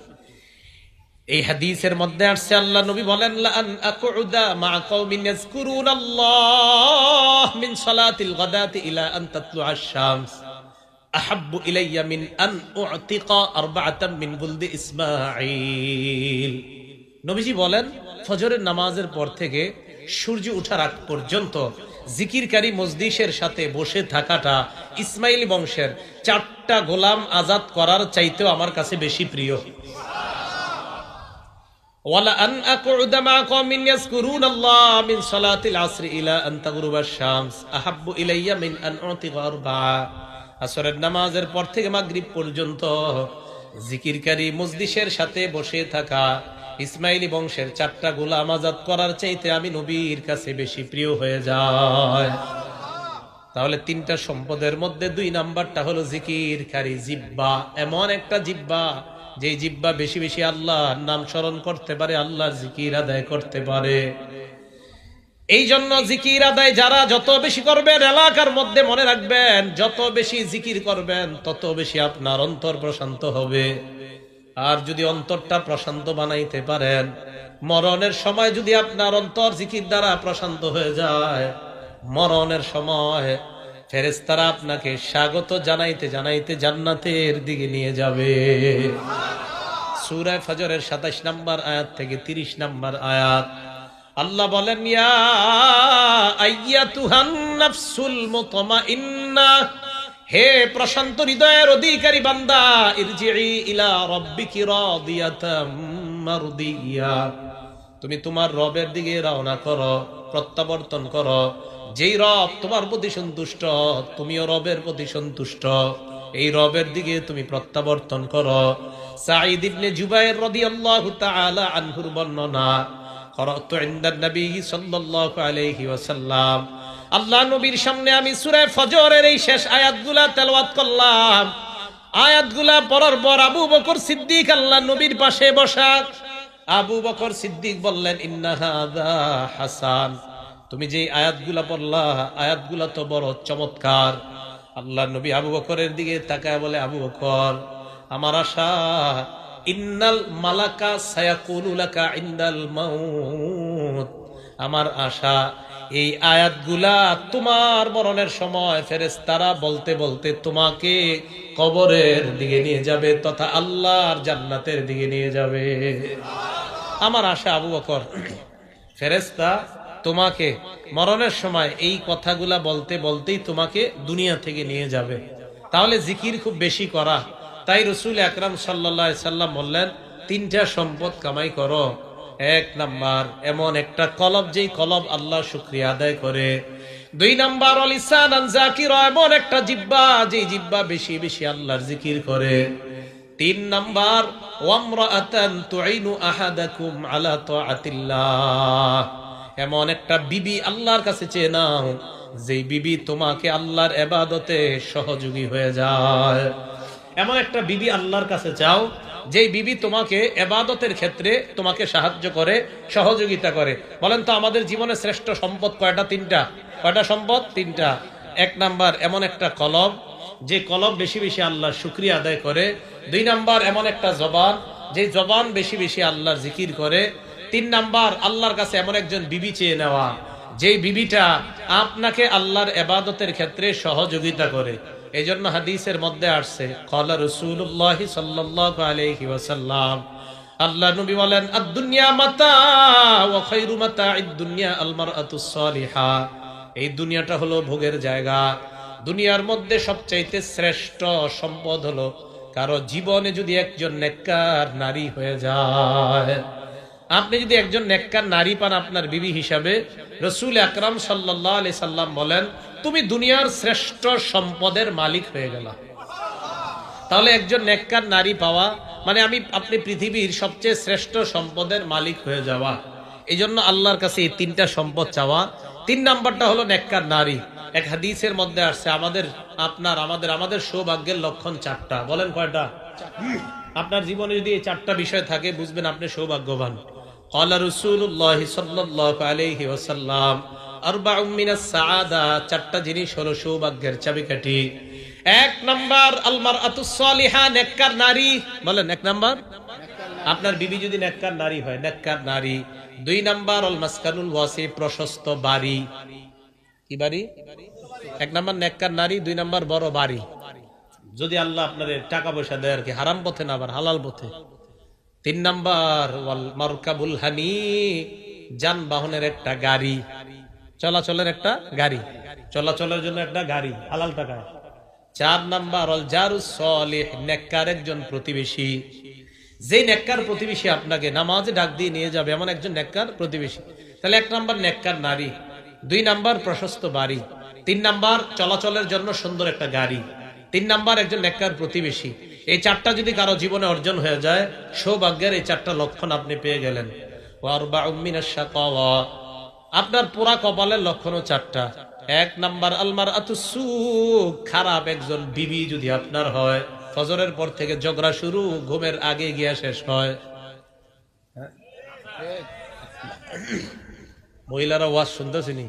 এই হাদিসের মধ্যে আসছে আল্লাহ নবী বলেন, লা আন আকুদা মা কওমিন ইয়াযকুরুনাল্লাহ মিন সালাতিল গাদাতি ইলা আন তাতলুআশ শামস আহাব্বু ইলাইয়া মিন আন উতিকা আরবাআতাম মিন বুলদি ইসমাঈল। নবীজি বলেন, ফজরের নামাজের পর থেকে সূর্য ওঠার আগ পর্যন্ত জিকিরকারী মজলিসের সাথে বসে থাকাটা ইসমাইলি বংশের 4টা গোলাম আজাদ করার চাইতেও আমার কাছে বেশি প্রিয়। ওয়ালা আন আকুদা মা কওমিন ইয়াযকুরুনাল্লাহ মিন সালাতিল আসর ইলা আন তাগরুবাশ শামস আহাব্বু ইলাইয়া মিন আন উতিকা আরবাআ। আসরের নামাজের পর থেকে মাগরিব পর্যন্ত জিকিরকারী মজলিসের সাথে বসে থাকা ইসমাইলি বংশের 4টা গোলাম আজাদ করার চাইতে আমি নবীর কাছে বেশি প্রিয় হয়ে যায়। তাহলে 3টা সম্পদের মধ্যে 2 নাম্বারটা হলো জিকিরকারী জিহ্বা। এমন একটা জিহ্বা, যে জিহ্বা বেশি বেশি আল্লাহর নাম স্মরণ করতে পারে, আল্লাহর জিকির আদায় করতে পারে। এই জন্য জিকির আদায় যারা যত বেশি করবেন, এলাকার মধ্যে মনে রাখবেন, যত বেশি জিকির করবেন তত বেশি আপনার অন্তর প্রশান্ত হবে। আর যদি অন্তরটা প্রশান্ত বানাইতে পারেন, মরণের সময় যদি আপনার অন্তর জিকির দ্বারা প্রশান্ত হয়ে যায়, মরণের সময় ফেরেশতারা আপনাকে স্বাগত জানাইতে জানাইতে জান্নাতের দিকে নিয়ে যাবে। সূরা ফজরের 27 নম্বর আয়াত থেকে 30 নম্বর আয়াত আল্লাহ বলেন, ইয়া আইয়াতুহান নাফসুল মুতমাইন্না, হে প্রশান্ত হৃদয়ের অধিকারী বান্দা, ইরজিই ইলা রাব্বিকি রাদিয়াতাম মারদিয়া, তুমি তোমার রবের দিকে রওনা করো, প্রত্যাবর্তন করো। যেই রব তোমার প্রতি সন্তুষ্ট, তুমিও রবের প্রতি সন্তুষ্ট, এই রবের দিকে তুমি প্রত্যাবর্তন করো। সাঈদ ইবনে জুবায়ের রাদিয়াল্লাহু তাআলা আনহুর বর্ণনা, করাতু ইনদান নবী সাল্লাল্লাহু আলাইহি ওয়াসাল্লাম, আল্লাহ নবীর সামনে আমি সূরা ফজরের এই শেষ আয়াতগুলা তেলাওয়াত করলাম। আয়াতগুলা পড়ার পর আবু বকর সিদ্দিক আল্লাহ নবীর পাশে বসা। আবু বকর সিদ্দিক বললেন, ইন্না হাযা হাসান, তুমি যে আয়াতগুলা পড়লা, আয়াতগুলা তো বড় চমৎকার। আল্লাহ নবী আবু বকরের দিকে তাকায় বলে, আবু বকর, আমার আশা, ইন্নাল মালাকা সায়াকুলু লাকা ইনদাল মাউত, আমার আশা এই আয়াতগুলা তোমার মরণের সময় ফেরেশতারা বলতে বলতে তোমাকে কবরের দিকে নিয়ে যাবে তথা আল্লাহর জান্নাতের দিকে নিয়ে যাবে। আমার আশা আবু বকর, ফেরেশতা তোমাকে মরণের সময় এই কথাগুলা বলতে বলতেই তোমাকে দুনিয়া থেকে নিয়ে যাবে। তাহলে জিকির খুব বেশি করা। তাই রাসূল আকরাম সাল্লাল্লাহু আলাইহি সাল্লাম বললেন, 3টা সম্পদ কামাই করো। 1 নাম্বার এমন একটা কলব, যেই কলব আল্লাহ শুকরিয়া আদায় করে। 2 নাম্বার লিসানান যাকিরা, এমন একটা জিহ্বা, যেই জিহ্বা বেশি বেশি আল্লাহর জিকির করে। 3 নাম্বার ওয়ামরাআতান তুইনু আহাদাকুম আলা তাআতিল্লাহ, এমন একটা বিবি আল্লাহর কাছে চেয়ে নাও, যেই বিবি তোমাকে আল্লাহর ইবাদতে সহযোগী হয়ে যায়। এমন একটা বিবি আল্লাহর কাছে চাও, যেই বিবি তোমাকে ইবাদতের ক্ষেত্রে তোমাকে সাহায্য করে, সহযোগিতা করে। বলেন তো আমাদের জীবনে শ্রেষ্ঠ সম্পদ কয়টা? 3টা। কয়টা সম্পদ? 3টা। 1 নাম্বার এমন একটা কলব, যে কলব বেশি বেশি আল্লাহর শুকরিয়া আদায় করে। 2 নাম্বার এমন একটা জবান, যে জবান বেশি বেশি আল্লাহর জিকির করে। 3 নাম্বার আল্লাহর কাছে এমন একজন বিবি চেয়ে নেওয়া, যেই বিবিটা আপনাকে আল্লাহর ইবাদতের ক্ষেত্রে সহযোগিতা করে। এই জন্য হাদিসের মধ্যে আসছে, ক্বালা রাসূলুল্লাহ সাল্লাল্লাহু আলাইহি ওয়াসাল্লাম, আল্লাহ নবী বলেন, আদ-দুনিয়া মাতা ওয়া খায়রু মাতা'id দুনিয়া আল মারআতুস সালিহা, এই দুনিয়াটা হলো ভোগের জায়গা, দুনিয়ার মধ্যে সবচাইতে শ্রেষ্ঠ সম্পদ হলো কারো জীবনে যদি একজন নেককার নারী হয়ে যায়। আপনি যদি একজন নেককার নারী পান আপনার বিবি হিসাবে, রাসূল আকরাম সাল্লাল্লাহু আলাইহি সাল্লাম বলেন তুমি দুনিয়ার শ্রেষ্ঠ সম্পদের মালিক হয়ে গেলা। তাহলে একজন নেককার নারী পাওয়া মানে আপনি পৃথিবীর সবচেয়ে শ্রেষ্ঠ সম্পদের মালিক হয়ে যাওয়া। এই জন্য আল্লাহর কাছে এই তিনটা সম্পদ চাওয়া। 3 নাম্বারটা হলো নেককার নারী। এক হাদিসের মধ্যে আসছে আমাদের সৌভাগ্যের লক্ষণ 4টা। বলেন কয়টা? আপনার জীবনে যদি এই 4টা বিষয় থাকে বুঝবেন আপনি সৌভাগ্যবান। ক্বালা রাসূলুল্লাহ সাল্লাল্লাহু আলাইহি ওয়াসাল্লাম আরবাউম মিনাস সাআদা, 4টা জিনিস হলো সৌভাগ্যের চাবিকাঠি। 1 নাম্বার আল মারআতুস সালিহা, নেককার নারী। বলেন 1 নাম্বার, আপনার বিবি যদি নেককার নারী হয়, নেককার নারী। 2 নাম্বার আল মাসকানুল ওয়াসি, প্রশস্ত বাড়ি। কি বাড়ি? 1 নাম্বার নেককার নারী, 2 নাম্বার বড় বাড়ি। যদি আল্লাহ আপনার টাকা পয়সা দেয় আর কি, হারাম পথে না, আবার হালাল পথে। 3 নাম্বার ওয়াল মারকাবুল হানি, যানবাহনের একটা গাড়ি, চলাচলের একটা গাড়ি, চলাচলের জন্য একটা গাড়ি হালাল টাকায়। 4 নাম্বার আল জারুস সালিহ, নেককার একজন প্রতিবেশী। যে নেককার প্রতিবেশী আপনাকে নামাজে ডাক দিয়ে নিয়ে যাবে এমন একজন নেককার প্রতিবেশী। তাহলে 1 নাম্বার নেককার নারী, 2 নাম্বার প্রশস্ত বাড়ি, 3 নাম্বার চলাচলের জন্য সুন্দর একটা গাড়ি, 3 নাম্বার একজন নেককার প্রতিবেশী। এই 4টা যদি কারো জীবনে অর্জন হয়ে যায়, সৌভাগ্যের এই 4টা লক্ষণ আপনি পেয়ে গেলেন। আপনার পুরা কপালের লক্ষণও 4টা। 1 নাম্বার আল মারআতুস সু, খারাপ একজন বিবি যদি আপনার হয়, ফজরের পর থেকে ঝগড়া শুরু, ঘুমের আগে গিয়া শেষ হয়। মহিলারা ওয়াজ শুনতেছিনি,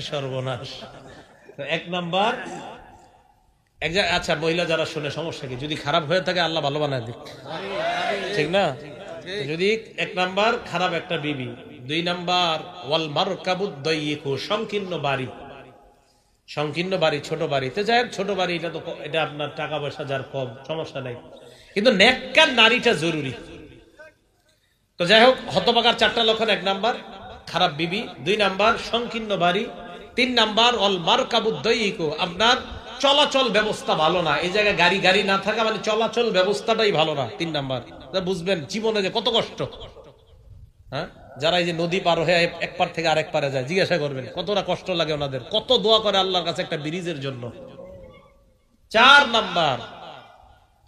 সর্বনাশ। 1 নাম্বার আচ্ছা, মহিলা যারা শুনে সমস্যা কি? যদি খারাপ হয়ে থাকে আল্লাহ ভালো বানায় দিক, ঠিক না? যদি 1 নাম্বার খারাপ একটা বিবি, 2 নাম্বার ওয়াল মারকাবুদ দাইয়িকু, সংকীর্ণ বাড়ি, সংকীর্ণ বাড়ি, ছোট বাড়িতে যায়, ছোট বাড়ি এটা আপনার টাকা পয়সা যার কম সমস্যা নাই, কিন্তু নেককার নারীটা জরুরি। তো যাই হোক, হতভাগার 4টা লক্ষণ: 1 নাম্বার খারাপ বিবি, 2 নাম্বার সংকীর্ণ বাড়ি, 3 নাম্বার ওয়াল মারকাবুদ দাইয়িকু, আপনার চলাচল ব্যবস্থা ভালো না। এই জায়গায় গাড়ি না থাকা মানে চলাচল ব্যবস্থাটাই ভালো না। 3 নাম্বার বুঝবেন জীবনে যে কত কষ্ট। হ্যাঁ, যারা এই যে নদী পার হয়ে এক পার থেকে আরেক পারে যায়, জিজ্ঞাসা করবেন কতটা কষ্ট লাগে ওনাদের, কত দোয়া করে আল্লাহর কাছে একটা ব্রিজের জন্য। 4 নাম্বার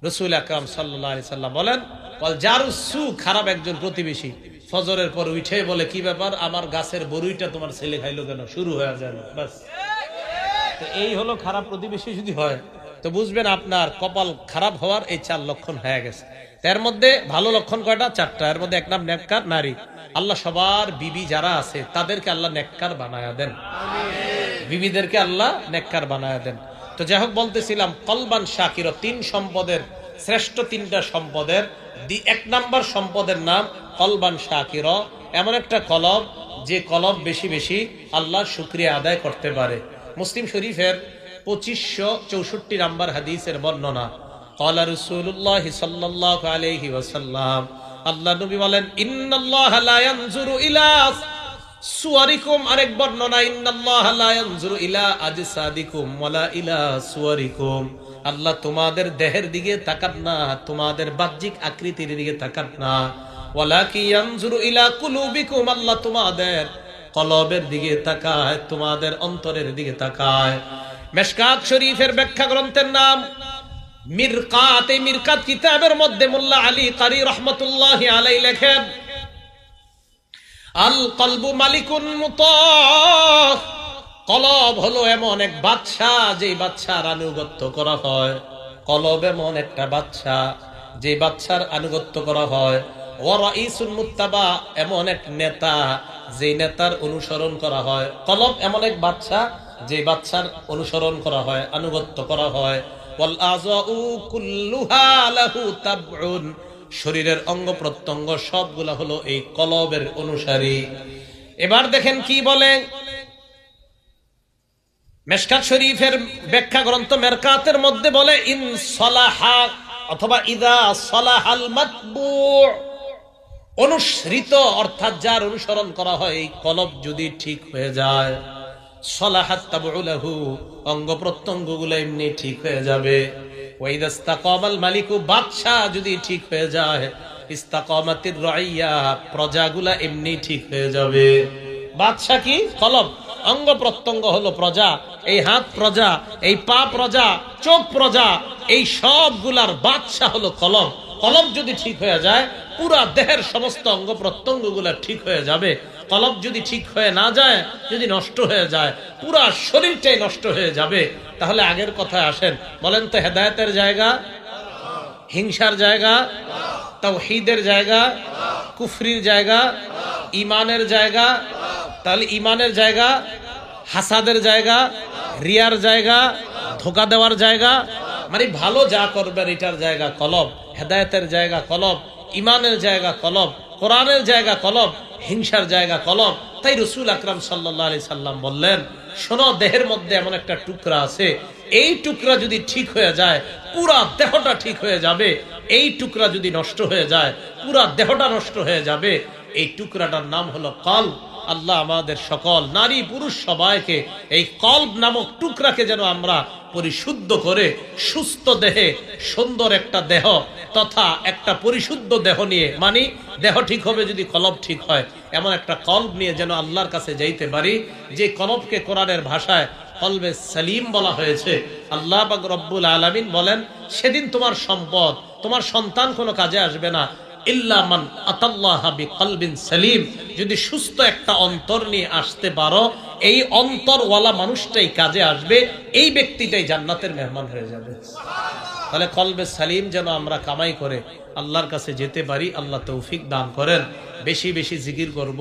রাসূল আকরাম সাল্লাল্লাহু আলাইহি সাল্লাম বলেন ওয়াল জারুস সু, খারাপ একজন প্রতিবেশী। ফজরের পর উঠে বলে কি ব্যাপার, আমার গাছের বরুইটা তোমার ছেলে খাইলো কেন, শুরু হয়ে যায় বাস। এই হলো খারাপ প্রতিবেশী যদি হয়, তো বুঝবেন আপনার কপাল খারাপ হওয়ার এই 4 লক্ষণ হয়ে গেছে। এর মধ্যে ভালো লক্ষণ কয়টা? 4টা। এর মধ্যে 1 নাম নেককার নারী। আল্লাহ সবার বিবি যারা আছে তাদেরকে আল্লাহ নেককার বানায়া দেন, বিবিদেরকে আল্লাহ নেককার বানায়া দেন। তো যাই হোক, বলতেছিলাম কলবান শাকির, 3 সম্পদের শ্রেষ্ঠ 3টা সম্পদের 1 নাম্বার সম্পদের নাম কলবান শাকির, এমন একটা কলব যে কলব বেশি বেশি আল্লাহর শুকরিয়া আদায় করতে পারে। মুসলিম শরীফের 2564 নাম্বার হাদিসের বর্ণনা। ক্বালা রাসূলুল্লাহ সাল্লাল্লাহু আলাইহি ওয়াসাল্লাম, আল্লাহ নবী বলেন ইন্নাল্লাহা লা ইয়ানজুরু ইলা সুওয়ারিকুম, আরেক বর্ণনা ইন্নাল্লাহা লা ইয়ানজুরু ইলা আজসাদিকুম ওয়ালা ইলা সুওয়ারিকুম, আল্লাহ তোমাদের দেহের দিকে তাকান না, তোমাদের বাহ্যিক আকৃতির দিকে তাকান না, ওয়ালাকি ইয়ানজুরু ইলা কুলুবিকুম, আল্লাহ তোমাদের কলবের দিকে তাকায়, তোমাদের অন্তরের দিকে তাকায়। মিশকাত শরীফের ব্যাখ্যা গ্রন্থের নাম মিরকাত। এই মিরকাত কিতাবের মধ্যে মোল্লা আলী কারি রাহমাতুল্লাহি আলাইহি লেখেন আল কলবু মালিকুন মুতাহ, কলব হলো এমন এক বাদশা যে বাদশার আনুগত্য করা হয়। কলব এমন একটা বাদশা যে বাদশার আনুগত্য করা হয়। ওয়া রাইসুল মুত্তাবা, এমন এক নেতা যে নেতার অনুসরণ করা হয়। কলব এমন এক বাদশা যে বাদশার অনুসরণ করা হয়, আনুগত্য করা হয়। ওয়াল আযাউ কুল্লুহা লাহু তাবউন, শরীরের অঙ্গ প্রত্যঙ্গ সবগুলা হলো এই কলবের অনুসারী। এবার দেখেন কি বলে মিশকাত শরীফের ব্যাখ্যা গ্রন্থ মেরকাতের মধ্যে বলে ইন সালাহা অথবা ইদা সালাহাল মাতবু', অনুসৃত অর্থাৎ যার অনুসরণ করা হয়, এই কলব যদি ঠিক হয়ে যায়, সলাহাত তাবউলাহু, অঙ্গ প্রত্যঙ্গগুলো এমনি ঠিক হয়ে যাবে। ওয়া ইযা ইসতাকামাল মালিকু, বাদশা যদি ঠিক হয়ে যায়, ইস্তাকামাতির রাইয়া, প্রজাগুলা এমনি ঠিক হয়ে যাবে। বাদশা কি? কলব। অঙ্গ প্রত্যঙ্গ হলো প্রজা, এই হাত প্রজা, এই পা প্রজা, চোখ প্রজা, এই সবগুলার বাদশা হলো কলব। কলব যদি ঠিক হয়ে যায়, পুরা দেহের সমস্ত অঙ্গ প্রত্যঙ্গ গুলা ঠিক হয়ে যাবে। কলব যদি ঠিক হয়ে না যায়, যদি নষ্ট হয়ে যায়, পুরা শরীরটাই নষ্ট হয়ে যাবে। তাহলে আগের কথায় আসেন, বলেন তো হেদায়েতের জায়গা, হিংসার জায়গা, তাওহীদের জায়গা, কুফরির জায়গা, ইমানের জায়গা। তাহলে ইমানের জায়গা, হাসাদের জায়গা, রিয়ার জায়গা, ধোঁকা দেওয়ার জায়গা, মানে ভালো যা করবেন এটার জায়গা কলব, হেদায়েতের জায়গা কলব, ইমানের জায়গা কলব, কোরআনের জায়গা কলব, হিংসার জায়গা কলব। তাই রাসূল আকরাম সাল্লাল্লাহু আলাইহি সাল্লাম বললেন, শোনো, দেহের মধ্যে এমন একটা টুকরা আছে, এই টুকরা যদি ঠিক হয়ে যায়, পুরা দেহটা ঠিক হয়ে যাবে। এই টুকরা যদি নষ্ট হয়ে যায়, পুরা দেহটা নষ্ট হয়ে যাবে। এই টুকরাটার নাম হলো কলব। আল্লাহ আমাদের সকল নারী পুরুষ সবাইকে এই কলব নামক টুকরাকে যেন আমরা পরিশুদ্ধ করে সুস্থ দেহে সুন্দর একটা দেহ তথা একটা পরিশুদ্ধ দেহ নিয়ে, মানে দেহ ঠিক হবে যদি কলব ঠিক হয়, এমন একটা কলব নিয়ে যেন আল্লাহর কাছে যাইতে পারি, যে কলবকে কোরআনের ভাষায় কলবে সালিম বলা হয়েছে। আল্লাহ পাক রব্বুল আলামিন বলেন, সেদিন তোমার সম্পদ, তোমার সন্তান কোনো কাজে আসবে না, ইল্লা মান আতাল্লাহা বিকলবিন সালিম। যদি সুস্থ একটা অন্তর নিয়ে আসতে পারো, এই অন্তরওয়ালা মানুষটাই কাজে আসবে, এই ব্যক্তিটাই জান্নাতের মেহমান হয়ে যাবে। তাহলে কলবে সালিম যেন আমরা কামাই করে আল্লাহর কাছে যেতে পারি, আল্লাহ তৌফিক দান করেন। বেশি বেশি জিকির করব।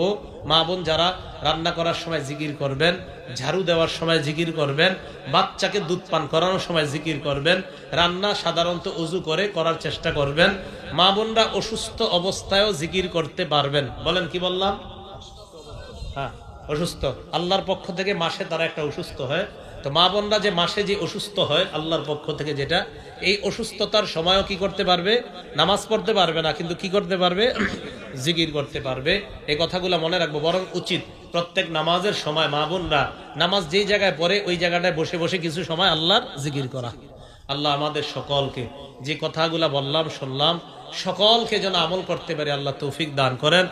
মা বোন যারা রান্না করার সময় জিকির করবেন, ঝাড়ু দেওয়ার সময় জিকির করবেন, বাচ্চাকে দুধ পান করানোর সময় জিকির করবেন, রান্না সাধারণত ওযু করে করার চেষ্টা করবেন। মা বোনরা অসুস্থ অবস্থায়ও জিকির করতে পারবেন। বলেন, কি বললাম? হ্যাঁ, অসুস্থ আল্লাহর পক্ষ থেকে মাসে তারা একটা অসুস্থ হয়, তো মা বোনরা যে মাসে যে অসুস্থ হয় আল্লাহর পক্ষ থেকে যেটা, এই অসুস্থতার সময়ও কি করতে পারবে? নামাজ পড়তে পারবে না, কিন্তু কি করতে পারবে? জিকির করতে পারবে। এই কথাগুলো মনে রাখবো। বরং উচিত প্রত্যেক নামাজের সময় মা বোনরা নামাজ যেই জায়গায় পড়ে ওই জায়গাটায় বসে বসে কিছু সময় আল্লাহর জিকির করা। আল্লাহ আমাদের সকলকে যে কথাগুলা বললাম শুনলাম, সকলকে যেন আমল করতে পারে আল্লাহ তৌফিক দান করেন।